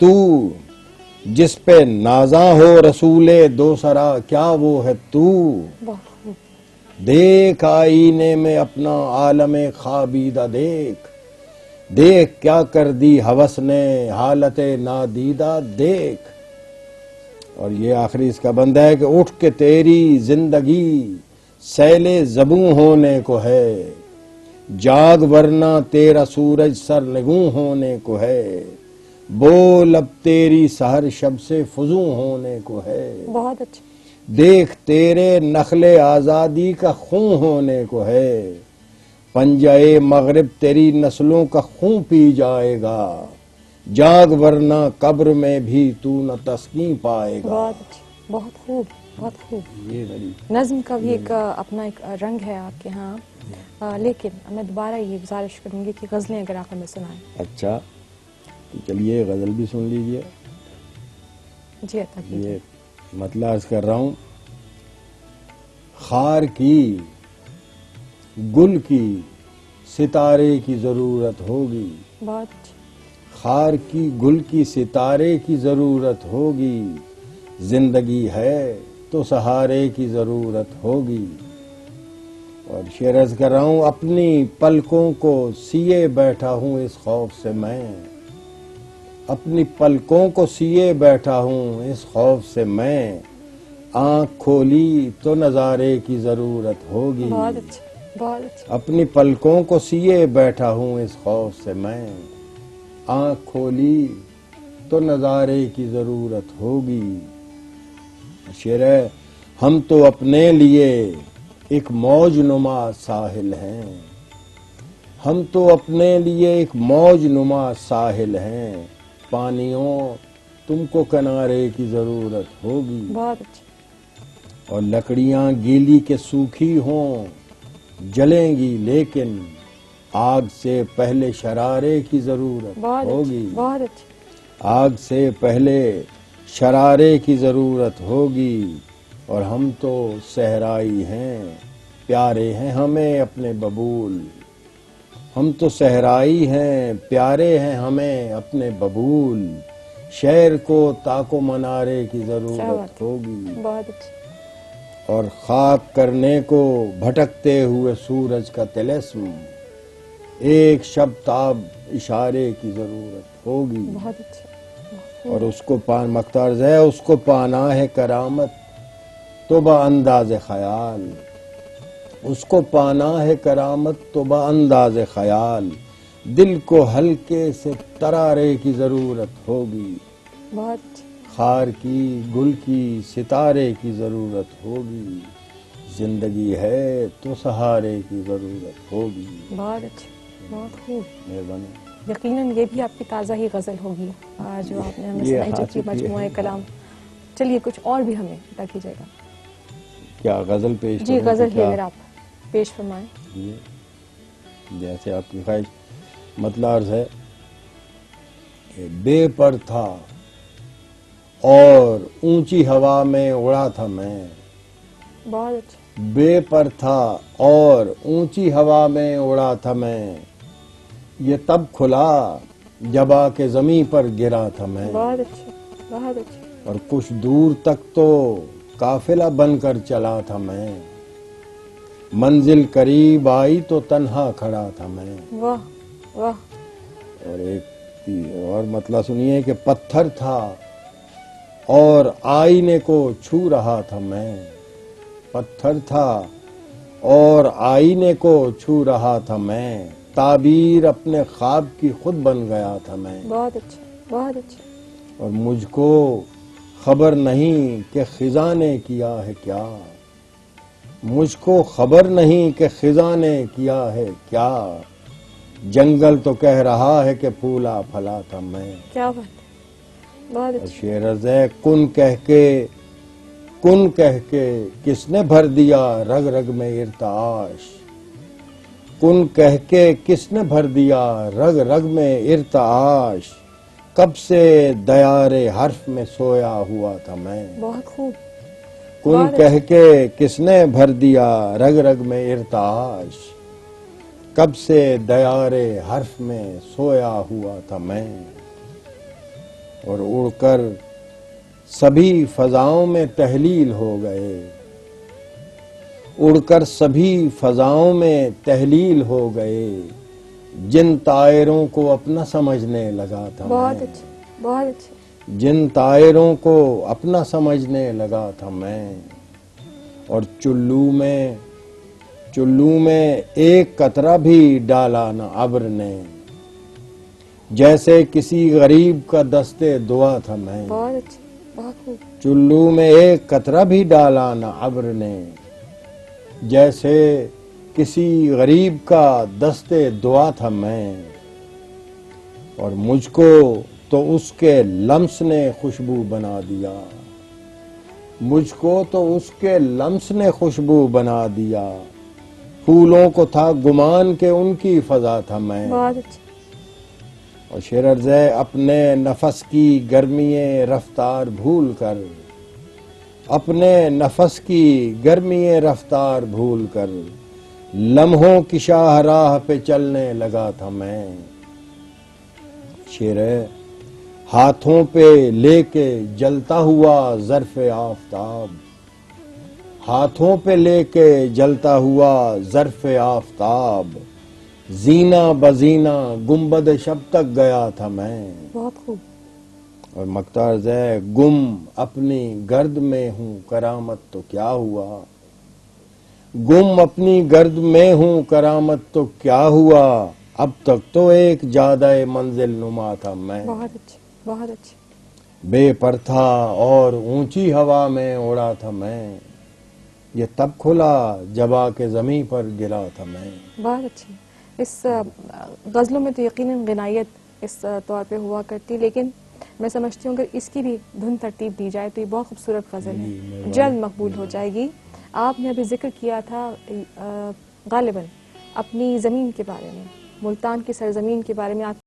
تو جس پہ نازاں ہو رسول دوسرا کیا وہ ہے تو دیکھ آئینے میں اپنا عالم خوابیدہ دیکھ کیا کر دی ہوس نے حالت نادیدہ دیکھ. اور یہ آخری اس کا بندہ ہے کہ اٹھ کے تیری زندگی سیل زبوں ہونے کو ہے جاگ ورنہ تیرا سورج سرنگوں ہونے کو ہے بول اب تیری سحر شب سے فزوں ہونے کو ہے. بہت اچھا. دیکھ تیرے نخل آزادی کا خون ہونے کو ہے پنجہ مغرب تیری نسلوں کا خون پی جائے گا جاگ ورنہ قبر میں بھی تو نہ تسکین پائے گا. بہت اچھا. بہت خوب. بہت خوب. یہ غریب نظم کا بھی ایک اپنا ایک رنگ ہے آپ کے ہاں. لیکن میں دوبارہ یہ گزارش کروں گی کہ غزلیں اگر آپ ہمیں سنائیں. اچھا تو چلیے غزل بھی سن لیجئے. جی عطا کیجیے. یہ مطلب عرض کر رہا ہوں خار کی گل کی ستارے کی ضرورت ہوگی بہت اچھا. خار کی گل کی ستارے کی ضرورت ہوگی زندگی ہے تو سہارے کی ضرورت ہوگی. اور شعر عرض کر رہا ہوں اپنی پلکوں کو سیے بیٹھا ہوں اس خوف سے میں اپنی پلکوں کو سیے بیٹھا ہوں اس خوف سے میں آنکھ کھولی تو نظارے کی ضرورت ہوگی. بہت اچھا. بہت اچھا. اپنی پلکوں کو سیے بیٹھا ہوں اس خوف سے میں آنکھ کھولی تو نظارے کی ضرورت ہوگی. شعر ہے ہم تو اپنے لیے ایک موج نما ساحل ہیں ہم تو اپنے لیے ایک موج نما ساحل ہیں پانیوں تم کو کنارے کی ضرورت ہوگی. بہت اچھا. اور لکڑیاں گیلی کے سوکھی ہوں جلیں گی لیکن آگ سے پہلے شرارے کی ضرورت ہوگی. بہت اچھا. آگ سے پہلے شرارے کی ضرورت ہوگی. اور ہم تو صحرائی ہیں پیارے ہیں ہمیں اپنے ببول ہم تو صحرائی ہیں پیارے ہیں ہمیں اپنے ببول شہر کو تاک و منارے کی ضرورت ہوگی. بہت اچھا. اور خاک کرنے کو بھٹکتے ہوئے سورج کا طلسم ایک شب تاب اشارے کی ضرورت ہوگی. بہت اچھا. اور اس کو مقتارز ہے اس کو پانا ہے کرامت تو با انداز خیال اس کو پانا ہے کرامت تو با انداز خیال دل کو ہلکے سے ترارے کی ضرورت ہوگی. بہت اچھا. خار کی گل کی ستارے کی ضرورت ہوگی زندگی ہے تو سہارے کی ضرورت ہوگی. بہت اچھا. بہت خوب. مہربانی. یقیناً یہ بھی آپ کی تازہ ہی غزل ہوگی جو آپ نے ہمیں یہ سنائی جبکہ مجموعہ کلام. چلیے کچھ اور بھی ہمیں عطا کیجیے گا. کیا غزل پیش جی کروں غزل کہ ہی اگر آپ پیش فرمائیں. جیسے آپ کی خواہش. مطلب عرض ہے کہ بے پر تھا اور اونچی ہوا میں اڑا تھا میں بہت اچھا. بے پر تھا اور اونچی ہوا میں اڑا تھا میں یہ تب کھلا جب آ کے زمیں پر گرا تھا میں. بہت اچھا. بہت اچھا. اور کچھ دور تک تو قافلہ بن کر چلا تھا میں منزل قریب آئی تو تنہا کھڑا تھا میں. واہ واہ. اور ایک اور مطلب سنیے کہ پتھر تھا اور آئینے کو چھو رہا تھا میں پتھر تھا اور آئینے کو چھو رہا تھا میں تعبیر اپنے خواب کی خود بن گیا تھا میں. بہت اچھا. بہت اچھا. اور مجھ کو خبر نہیں کہ خزاں نے کیا ہے کیا مجھ کو خبر نہیں کہ خزاں نے کیا ہے کیا جنگل تو کہہ رہا ہے کہ پھولا پھلا تھا میں. کیا بات. بہت اچھا. شعر عرض ہے کن کہہ کے کس نے بھر دیا رگ رگ میں ارتعاش کن کہہ کے کس نے بھر دیا رگ رگ میں ارتعاش کب سے دیار حرف میں سویا ہوا تھا میں. بہت خوب. کن کہہ کے کس نے بھر دیا رگ رگ میں ارتعاش کب سے دیار حرف میں سویا ہوا تھا میں. اور اڑ کر سبھی فضاؤں میں تحلیل ہو گئے، اڑ کر سبھی فضاؤں میں تحلیل ہو گئے، جن طائروں کو اپنا سمجھنے لگا تھا بہت میں، اچھے، بہت اچھے. جن طائروں کو اپنا سمجھنے لگا تھا میں، اور چلو میں ایک قطرہ بھی ڈالا نہ ابر نے، جیسے کسی غریب کا دستے دعا تھا میں، بہت اچھے، بہت خوب. چلو میں ایک قطرہ بھی ڈالا نہ ابر نے، جیسے کسی غریب کا دستے دعا تھا میں، اور مجھ کو تو اس کے لمس نے خوشبو بنا دیا، مجھ کو تو اس کے لمس نے خوشبو بنا دیا، پھولوں کو تھا گمان کہ ان کی فضا تھا میں. بہت اچھے. اور شعر عرض ہے، اپنے نفس کی گرمی رفتار بھول کر، اپنے نفس کی گرمی رفتار بھول کر، لمحوں کی شاہراہ پہ چلنے لگا تھا میں. شعر ہے، ہاتھوں پہ لے کے جلتا ہوا ظرف آفتاب، ہاتھوں پہ لے کے جلتا ہوا ظرف آفتاب، زینہ بزینہ گنبد شب تک گیا تھا میں. بہت خوب. اور مقطع عرض ہے، گم اپنی گرد میں ہوں کرامت تو کیا ہوا، گم اپنی گرد میں ہوں کرامت تو کیا ہوا، اب تک تو ایک جادہ منزل نما تھا میں. بہت اچھے، بہت اچھے. بے پر تھا اور اونچی ہوا میں اڑا تھا میں، یہ تب کھلا جب آ کے زمیں پر گرا تھا میں. بہت اچھی. اس غزلوں میں تو یقیناً غنائیت اس طور پہ ہوا کرتی، لیکن میں سمجھتی ہوں اگر اس کی بھی دھن ترتیب دی جائے تو یہ بہت خوبصورت غزل ہے، جلد مقبول ہو جائے گی. آپ نے ابھی ذکر کیا تھا غالباً اپنی زمین کے بارے میں، ملتان کی سرزمین کے بارے میں. آپ